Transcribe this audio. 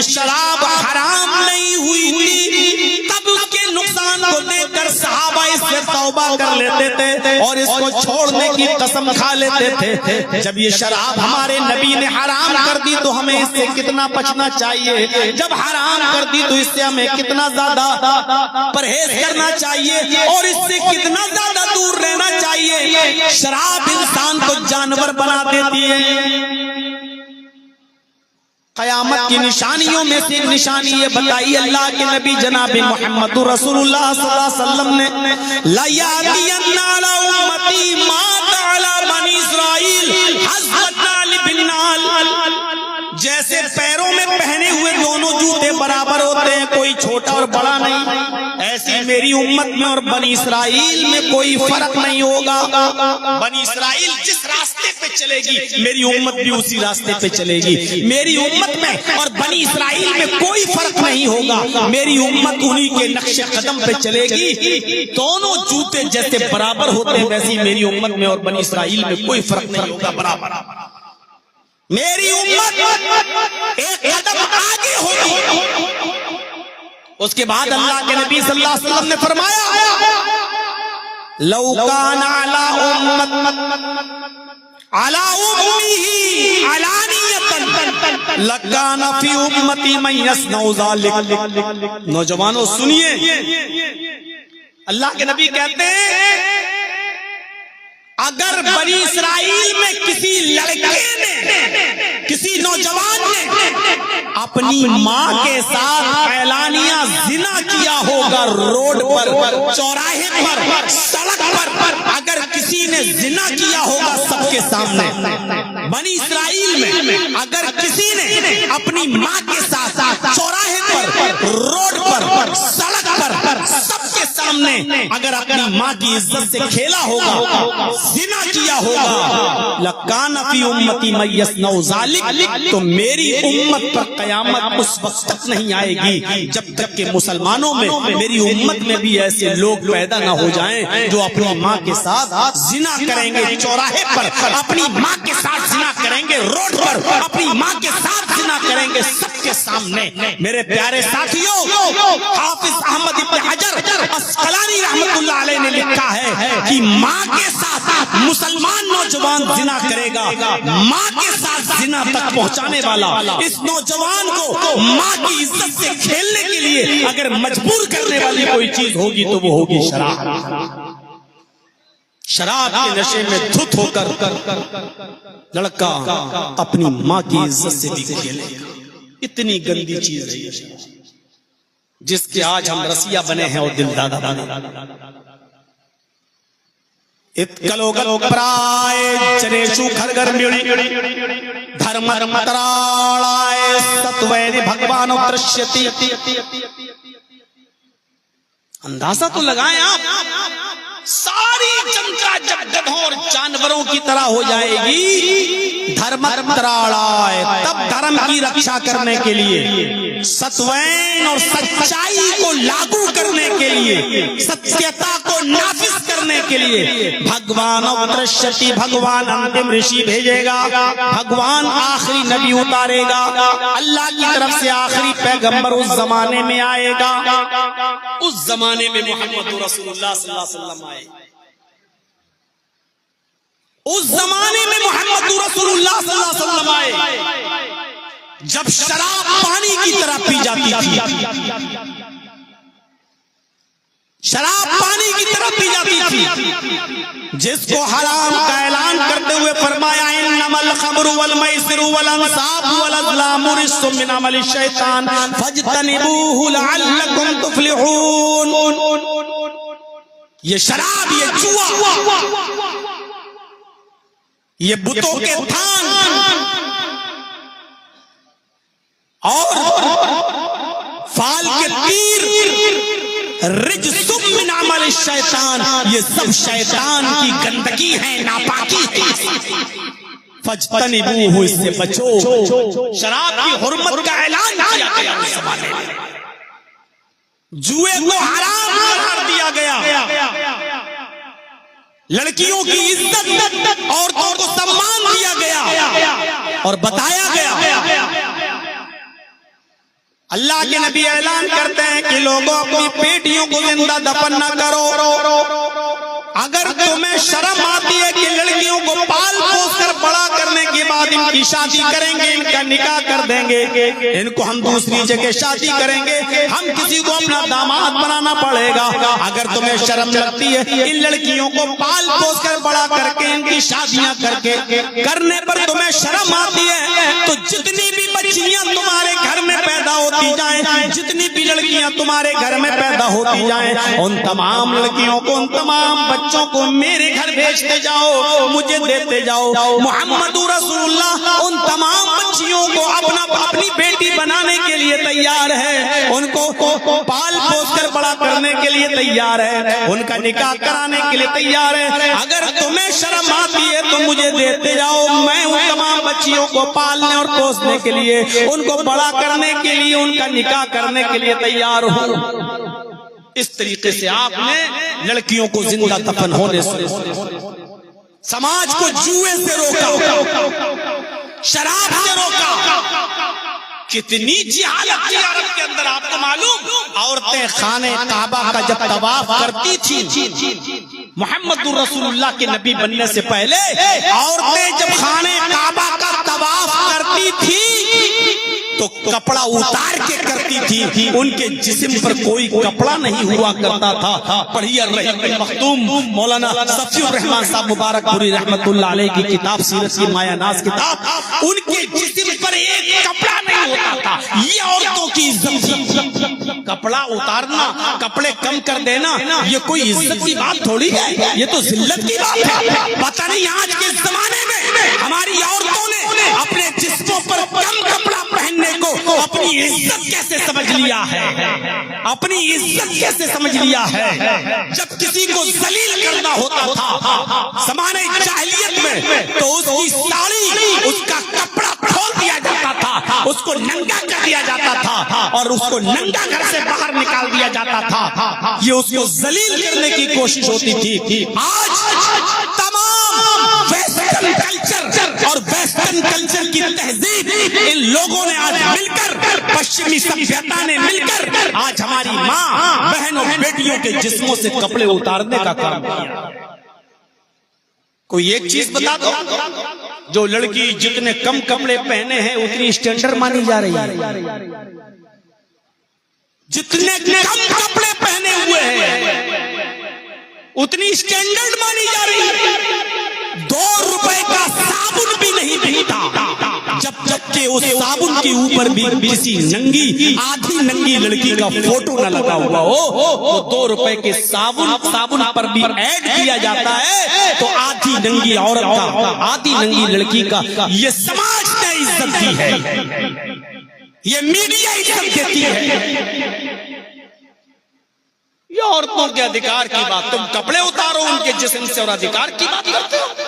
شراب حرام نہیں ہوئی تھی تب اس کے نقصان کو دیکھ کر صحابہ اس سے توبہ کر لیتے تھے اور اس کو چھوڑنے کی قسم کھا لیتے تھے۔ جب یہ شراب ہمارے نبی نے حرام کر دی تو ہمیں اس سے کتنا بچنا چاہیے، جب حرام کر دی تو اس سے ہمیں کتنا زیادہ پرہیز کرنا چاہیے اور اس سے کتنا زیادہ دور رہنا چاہیے۔ شراب انسان کو جانور بنا دیتی ہے۔ قیامت کی نشانیوں میں سے ایک نشانی یہ بتائی اللہ کے نبی جناب محمد رسول اللہ صلی اللہ علیہ وسلم نے، لَيَأْتِيَنَّ عَلَىٰ أُمَّتِي مَا عَلَىٰ بَنِي إِسْرَائِيلَ حَذْوَ النَّعْلِ بِالنَّعْلِ، جیسے پیروں میں پہنے ہوئے دونوں جوتے برابر ہوتے ہیں، کوئی چھوٹا اور بڑا نہیں، ایسی میری امت میں اور بنی اسرائیل میں کوئی فرق نہیں ہوگا۔ بنی اسرائیل جس راستے پہ چلے گی میری امت بھی اسی راستے پہ چلے گی، میری امت میں اور بنی اسرائیل میں کوئی فرق نہیں ہوگا، میری امت انہی کے نقش قدم پہ چلے گی، دونوں جوتے جیسے برابر ہوتے ہیں ویسی میری امت میں اور بنی اسرائیل میں کوئی فرق نہیں ہوگا، برابر۔ میری امت ایک قدم آگے ہوگی۔ اس کے بعد اللہ کے نبی صلی اللہ علیہ وسلم نے فرمایا، لو کان علی امہ علانیۃ لکان فی امتی من یصنع ذلک۔ نوجوانوں سنیے، اللہ کے نبی کہتے ہیں اگر بنی اسرائیل میں کسی لڑکے نے، کسی نوجوان نے اپنی ماں کے ساتھ اعلانیہ زنا کیا ہوگا، روڈ پر، چوراہے پر، سڑک پر، اگر کسی نے زنا کیا ہوگا سب کے سامنے، بنی اسرائیل میں اگر کسی نے اپنی ماں کے ساتھ چوراہے پر، روڈ پر، سڑک پر، سب کے سامنے اگر اپنی ماں کی عزت سے کھیلا ہوگا، زنا کیا ہوگا، لَكَانَ فِي أُمَّتِي مَن يَصْنَعُ ذَلِكَ، تو میری امت پر قیامت اس وقت تک نہیں آئے گی جب تک کہ مسلمانوں میں، میری امت میں بھی ایسے لوگ پیدا نہ ہو جائیں جو اپنی ماں کے ساتھ زنا کریں گے، چوراہے پر اپنی ماں کے ساتھ زنا کریں گے، روڈ پر اپنی ماں کے ساتھ زنا کریں گے، سب کے سامنے۔ میرے پیارے ساتھیوں، حافظ احمد ابن حجر اسقلانی رحمت اللہ علیہ نے لکھا ہے کہ ماں کے ساتھ مسلمان نوجوان زنا کرے گا، ماں کے ساتھ زنا تک پہنچانے والا اس نوجوان کو ماں کی عزت سے کھیلنے کے لیے اگر مجبور کرنے والی کوئی چیز ہوگی تو وہ ہوگی شراب۔ شراب کے نشے میں دھت ہو کر لڑکا اپنی ماں کی عزت سے بھی کھیلے گا، اتنی گندی چیز ہے جس کے آج ہم رسیا بنے ہیں اور دل دادا بنے۔ اتکلوگت پرائے چنیشو گھر میڑی دھرم ترالائے ستوین بھگوان اترشیتی۔ اندازہ تو لگائیں آپ، ساری جنتا جب گدھوں اور جانوروں کی طرح ہو جائے گی، دھرم ترالائے، تب دھرم کی رکشا کرنے کے لیے، ستوین اور سچائی کو لاگو کرنے کے لیے، ستیتا کو نافذ کرنے کے لیے بھگوان اترشتی، بھگوان انتم رشی بھیجے گا، بھگوان آخری نبی اتارے گا، اللہ کی طرف سے آخری پیغمبر اس زمانے میں آئے گا، اس زمانے میں محمد رسول اللہ صلی اللہ علیہ وسلم آئے، اس زمانے میں محمد رسول اللہ صلی اللہ علیہ وسلم آئے جب شراب پانی کی طرح پی جاتی تھی، شراب پانی کی طرح پی جاتی تھی، جس کو حرام کا اعلان کرتے ہوئے فرمایا انما الخمر والمیسر والانصاب والازلام رجس من عمل الشیطان فاجتنبوه لعلکم تفلحون۔ یہ شراب، یہ جوا، یہ بتوں کے تھان اور فال کے تیر، رجس من عمل الشیطان، یہ سب شیطان کی گندگی ہے، ناپاکی ہے، فاجتنبوہ، اس سے بچو۔ شراب کی حرمت کا اعلان کیا گیا اس زمانے میں، جوئے کو حرام قرار دیا گیا، لڑکیوں کی عزت، عورتوں کو سمان دیا گیا اور بتایا گیا اللہ کے نبی اعلان کرتے ہیں کہ لوگوں اپنی بیٹیوں کو زندہ دفن نہ کرو. اگر تمہیں شرم آتی ہے کہ لڑکیوں کو پال پوس کر بڑا کرنے کے بعد ان کی شادی کریں گے, ان کا نکاح کر دیں گے, ان کو ہم دوسری جگہ شادی کریں گے, ہم کسی کو اپنا داماد بنانا پڑے گا, اگر تمہیں شرم لگتی ہے ان لڑکیوں کو پال پوس کر بڑا کر کے ان کی شادیاں کرنے پر تمہیں شرم آتی ہے, تو جتنی بھی بچیاں تمہارے گھر میں پیدا ہوتی جائیں, جتنی بھی لڑکیاں تمہارے گھر میں پیدا ہوتی جائیں, ان تمام لڑکیوں کو, ان تمام بچوں کو میرے گھر بھیجتے جاؤ, مجھے دیتے جاؤ. محمد رسول اللہ ان تمام بچیوں کو اپنی بیٹی بنانے کے لیے تیار ہے, ان کو پال پوس کر بڑا کرنے کے لیے تیار ہے, ان کا نکاح کرانے کے لیے تیار ہے. اگر تمہیں شرم آتی ہے تو مجھے دیتے جاؤ, میں ان تمام بچیوں کو پالنے اور پوسنے کے لیے, ان کو بڑا کرنے کے لیے, ان کا نکاح کرنے کے لیے تیار ہوں. اس طریقے سے آپ نے لڑکیوں کو زندہ دفن ہونے سے, سماج کو جوئے سے روکا, شراب سے روکا. کتنی جہالت تھی عرب کے اندر آپ کو معلوم. عورتیں خانے کعبہ کا جب طواف کرتی تھی, محمد رسول اللہ کے نبی بننے سے پہلے عورتیں جب خانے کعبہ کا طواف کرتی تھی تو کپڑا اتار کے کرتی تھی, ان کے جسم پر کوئی کپڑا نہیں ہوا کرتا تھا. پڑھیے رحیم مختوم مولانا صفی الرحمان صاحب مبارک پوری رحمت اللہ علیہ کی کتاب سیرت کی مایہ ناز کتاب, ان کے جسم پر ایک کپڑا نہیں ہوتا تھا. یہ عورتوں کی عزت تھی. کپڑا اتارنا, کپڑے کم کر دینا, یہ کوئی عزت کی بات تھوڑی ہے, یہ تو ذلت کی بات ہے. پتہ نہیں آج کے زمانے میں ہماری عورتوں نے اپنے جسموں پر کم کپڑا پہننے کو اپنی عزت کیسے سمجھ لیا ہے, اپنی عزت کیسے سمجھ لیا ہے. جب کسی کو ذلیل کرنا ہوتا تھا زمانے جاہلیت میں تو اس کی ساڑی, اس کا کپڑا کھول دیا جاتا تھا, اس کو ننگا کر دیا جاتا تھا اور اس کو ننگا گھر سے باہر نکال دیا جاتا تھا. یہ اس کو ذلیل کرنے کی کوشش ہوتی تھی. آج تمام ویسٹرن کلچر اور ویسٹرن کلچر کی تہذیب ان لوگوں نے آج مل کر, پشچمی سبھیتا نے مل کر آج ہماری ماں بہنوں بیٹیوں کے جسموں سے کپڑے اتارنے کا کام کیا. کوئی ایک چیز بتا دو, جو لڑکی جتنے کم کپڑے پہنے ہیں اتنی اسٹینڈرڈ مانی جا رہی ہے, جتنے کم کپڑے پہنے ہوئے ہیں اتنی اسٹینڈرڈ مانی جا رہی ہے. 2 روپے کا صابن بھی نہیں بکتا جب تک کہ اس صابن کے اوپر بھی کسی ننگی, آدھی ننگی لڑکی کا فوٹو نہ لگا ہوا ہو. 2 روپے کے صابن پر بھی ایڈ کیا جاتا ہے تو آدھی ننگی عورت کا, آدھی ننگی لڑکی کا یہ سماج نے عزت دی ہے, یہ میڈیا عزت دیتی ہے. یہ عورتوں کے ادھیکار کی بات, تم کپڑے اتارو ان کے جسم سے اور ادھیکار کی بات کرتے ہو.